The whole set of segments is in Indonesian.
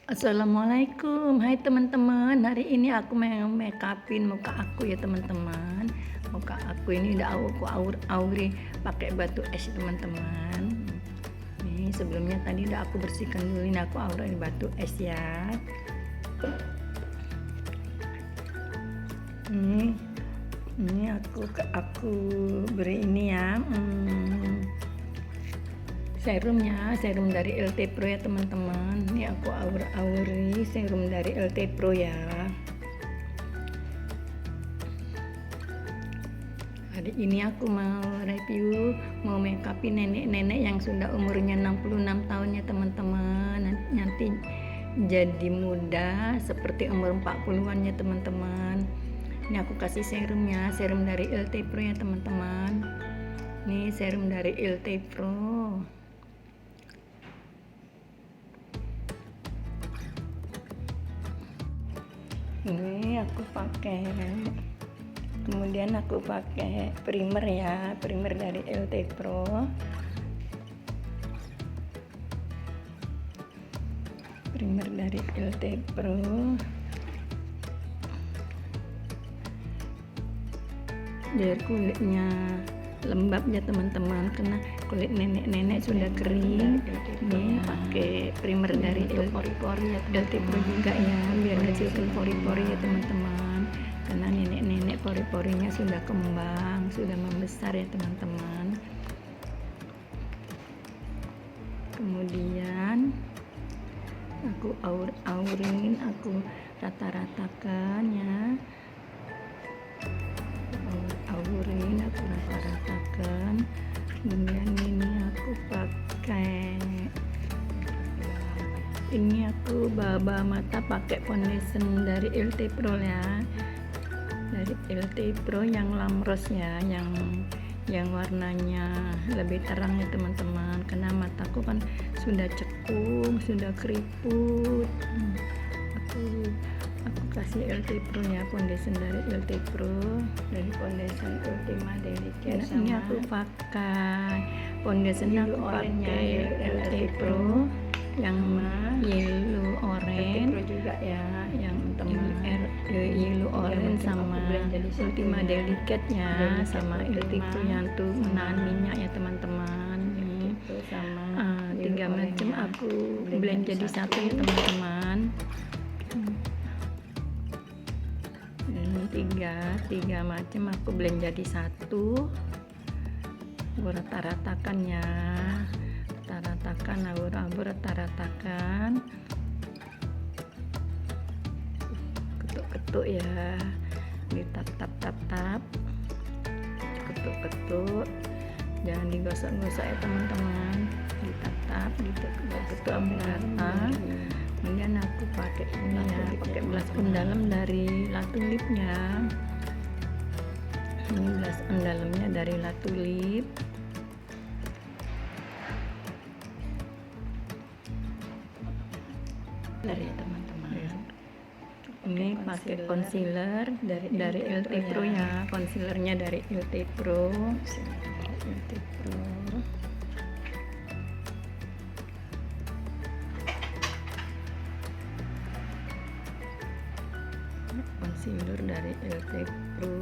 Assalamualaikum, hai teman-teman. Hari ini aku mau make upin muka aku ya teman-teman. Muka aku ini udah aku auri pakai batu es teman-teman. Nih sebelumnya tadi udah aku bersihkan dulu, ini aku auri batu es ya. Ini aku beri ini ya. Serum dari LT Pro ya teman-teman. Ini aku auri serum dari LT Pro ya. Hari ini aku mau review, mau make upin nenek-nenek yang sudah umurnya 66 tahun ya teman-teman. Nanti jadi muda seperti umur 40-an ya teman-teman. Ini aku kasih serumnya, serum dari LT Pro ya teman-teman. Ini serum dari LT Pro. Ini aku pakai, kemudian aku pakai primer ya, primer dari LT Pro. Primer dari LT Pro. Biar kulitnya lembab ya teman-teman, karena kulit nenek-nenek sudah kering. Ini pakai primer dari LT Pro juga ya, biar ngecilkan pori-pori ya teman-teman, karena nenek-nenek pori-porinya sudah kembang, sudah membesar ya teman-teman. Kemudian aku aurin, aku rata-ratakan ya. Aku rata-ratakan. Kemudian ini aku pakai, ini aku baba mata pakai foundation dari LT Pro ya, dari LT Pro yang lamros ya, yang warnanya lebih terang ya teman-teman, karena mataku kan sudah cekung, sudah keriput. Aku kasih LT Pro ya, foundation dari LT Pro, dari foundation Ultima Delicate. Ini aku pakai foundation, aku pakai LT Pro yang yellow orange juga ya, yang yellow orange sama Ultima Delicate ya, sama LT Pro yang tuh menahan minyak ya teman-teman. Ini sama 3 macam aku blend jadi satu ya teman-teman. Tiga macam aku blend jadi satu. Aku rata-ratakan ya, rata-ratakan, ketuk-ketuk ya, ditap-tap, ketuk-ketuk, jangan digosok-gosok ya teman-teman, ditap-tap, ketuk sampai rata. Kemudian aku pakai ini ya, pakai blush on dalam dari La Tulipnya. Ini blush on dalamnya dari La Tulip. Dari teman-teman. Ini pakai concealer dari LT Pro ya, concealernya dari LT Pro. Concealer dari LT Pro,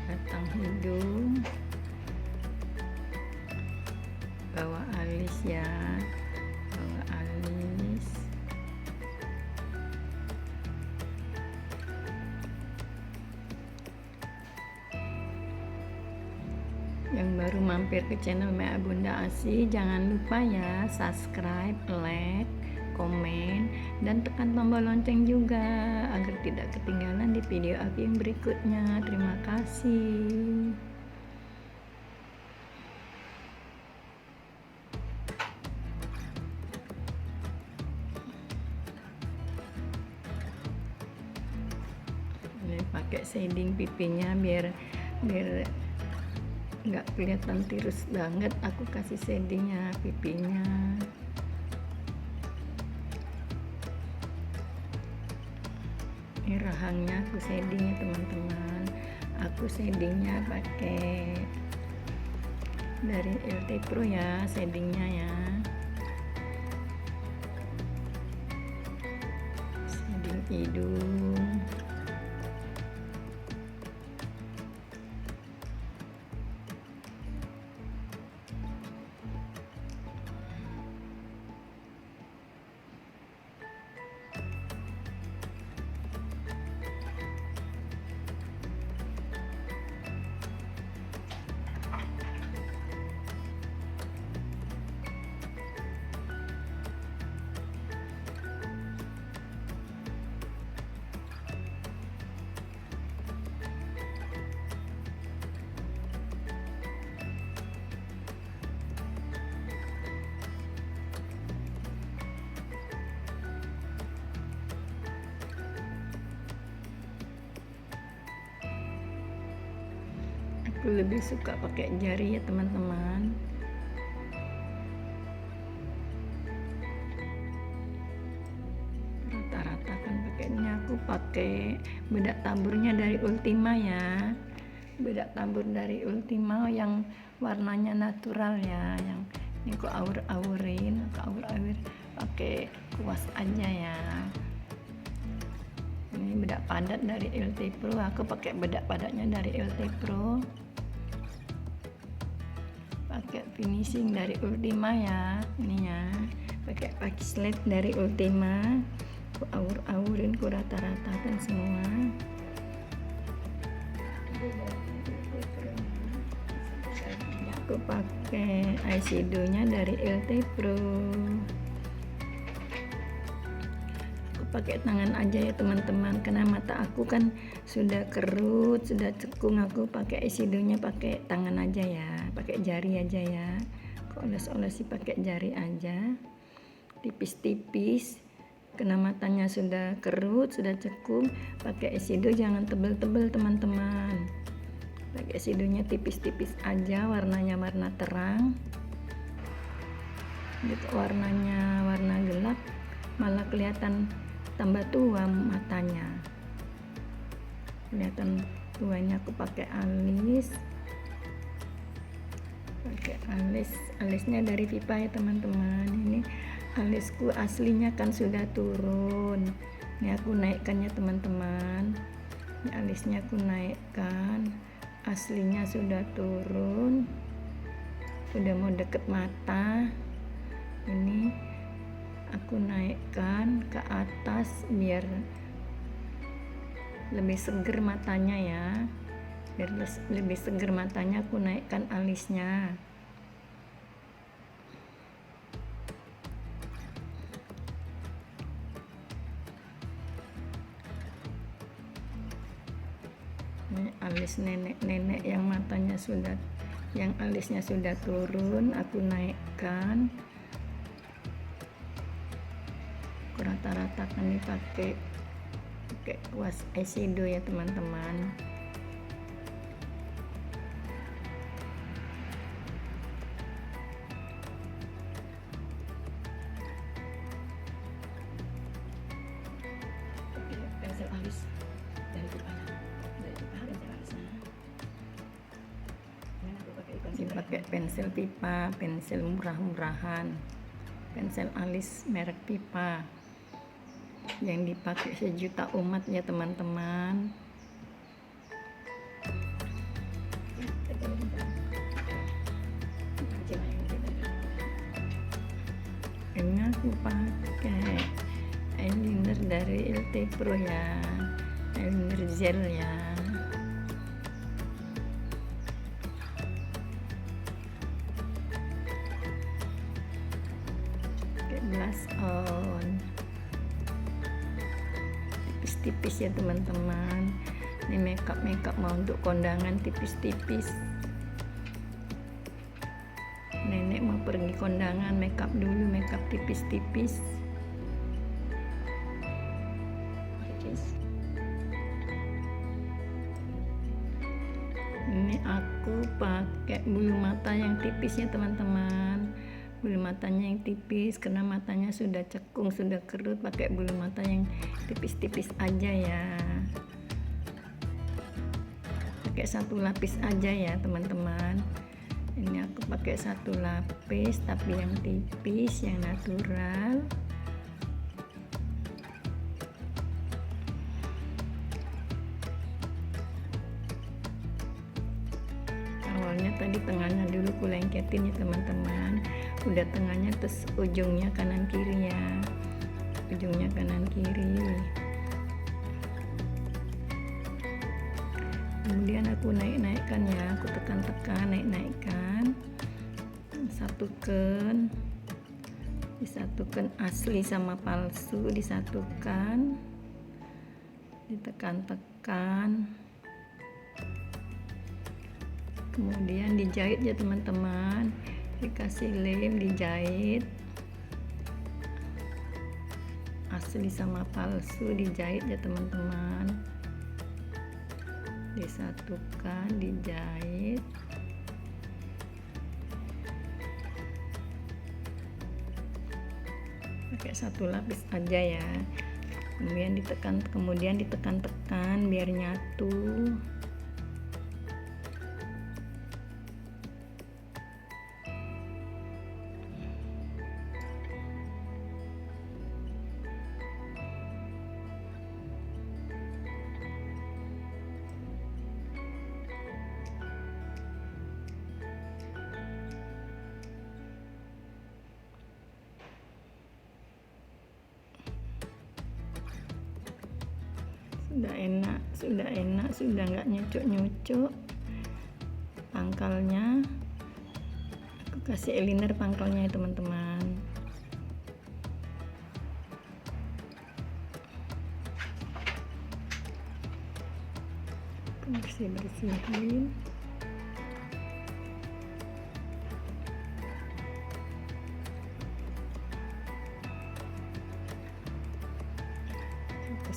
batang hidung, bawah alis ya, bawah alis. Yang baru mampir ke channel Mea Bunda Asi, jangan lupa ya subscribe, like, komen, dan tekan tombol lonceng juga agar tidak ketinggalan di video aku yang berikutnya. Terima kasih. Ini pakai shading pipinya biar nggak kelihatan tirus banget, aku kasih shadingnya pipinya. Ini rahangnya aku shadingnya teman-teman, aku shadingnya pakai dari LT Pro ya, shadingnya ya. hidung. Aku lebih suka pakai jari ya teman-teman. Rata-rata kan pakainya aku pakai bedak taburnya dari Ultima ya. Bedak tabur dari Ultima yang warnanya natural ya. Yang ini aku awur-awurin, pakai kuas aja ya. Ini bedak padat dari LT Pro, aku pakai bedak padatnya dari LT Pro. Pakai finishing dari Ultima ya, ini ya. Pakai slide dari Ultima, aku awur-awurin, ku rata-ratakan semua. Aku pakai eyeshadow-nya dari LT Pro. Pakai tangan aja ya teman-teman, karena mata aku kan sudah kerut, sudah cekung. Aku pakai eyeshadow-nya pakai tangan aja ya, pakai jari aja ya. Aku oles-olesi pakai jari aja, tipis-tipis, karena matanya sudah kerut, sudah cekung. Pakai eyeshadow jangan tebel-tebel teman-teman, pakai eyeshadow-nya tipis-tipis aja, warnanya warna terang gitu. Warnanya warna gelap malah kelihatan tambah tua matanya, kelihatan tuanya. Aku pakai alisnya dari Vipa ya teman-teman. Ini alisku aslinya kan sudah turun, ini aku naikkan ya teman-teman. Ini alisnya aku naikkan, aslinya sudah turun, udah mau deket mata. Ini aku naikkan ke atas biar lebih seger matanya ya, biar lebih seger matanya. Aku naikkan alisnya. Ini alis nenek-nenek yang matanya sudah, yang alisnya sudah turun, aku naikkan. Rata-ratakan nih pakai kuas eyeshadow ya teman-teman. Pensel alis dari pakai pensel Vipa, pensel murah-murahan, pensel alis merek Vipa yang dipakai sejuta umat ya teman-teman. Ini aku pakai eyeliner dari LT Pro ya, eyeliner gel ya. Pakai blush on tipis-tipis ya teman-teman. Ini makeup mau untuk kondangan, tipis-tipis. Nenek mau pergi kondangan, makeup dulu, makeup tipis-tipis. Ini aku pakai bulu mata yang tipis ya teman-teman. Bulu matanya yang tipis karena matanya sudah cekung, sudah kerut. Pakai bulu mata yang tipis-tipis aja ya, pakai satu lapis aja ya teman-teman. Ini aku pakai satu lapis tapi yang tipis, yang natural. soalnya tadi tengahnya dulu ku lengketin ya teman-teman. Udah tengahnya, terus ujungnya kanan kiri ya, ujungnya kanan kiri. Kemudian aku naik-naikkan ya, aku tekan-tekan, naik-naikkan, satukan, disatukan asli sama palsu, disatukan, ditekan-tekan, kemudian dijahit ya teman-teman, dikasih lem, dijahit asli sama palsu, dijahit ya teman-teman, disatukan, dijahit, pakai satu lapis aja ya. Kemudian ditekan-tekan biar nyatu. Sudah nggak nyucuk pangkalnya. Aku kasih eyeliner pangkalnya ya teman-teman. Bersihin.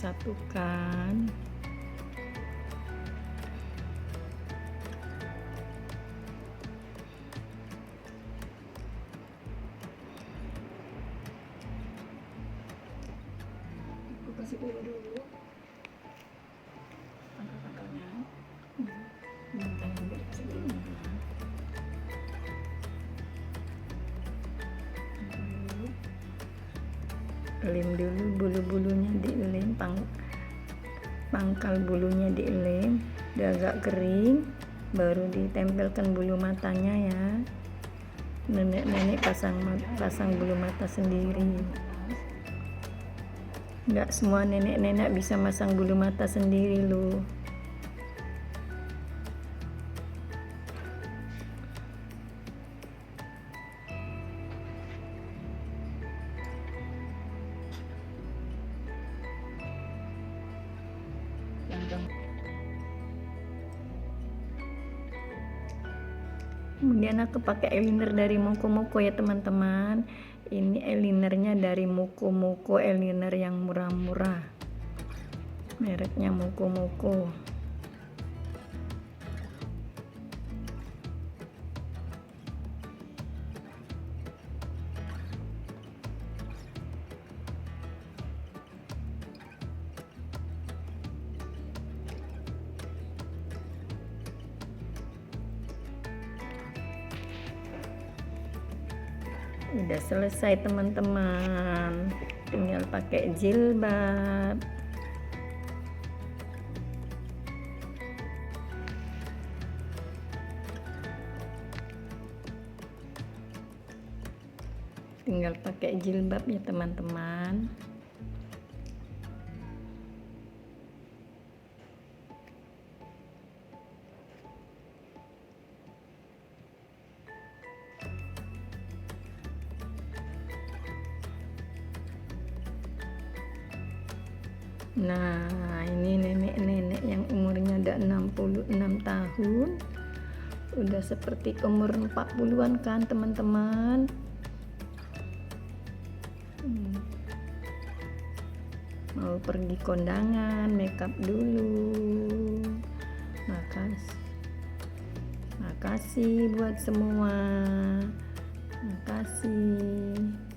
Satukan, aku kasih dulu pangkal-pangkalnya. Lem dulu bulu-bulunya, dilem, pangkal bulunya dilem, udah agak kering baru ditempelkan bulu matanya ya. Nenek-nenek pasang bulu mata sendiri, nggak semua nenek-nenek bisa masang bulu mata sendiri loh. Kemudian aku pakai eyeliner dari Moko Moko ya teman-teman. Ini eyelinernya dari Moko Moko, eyeliner yang murah-murah, mereknya Moko Moko. Udah selesai teman-teman, tinggal pakai jilbab. Tinggal pakai jilbab ya teman-teman. Nah, ini nenek-nenek yang umurnya udah 66 tahun. Udah seperti umur 40-an kan teman-teman. Mau pergi kondangan, makeup dulu. Makasih buat semua. Makasih.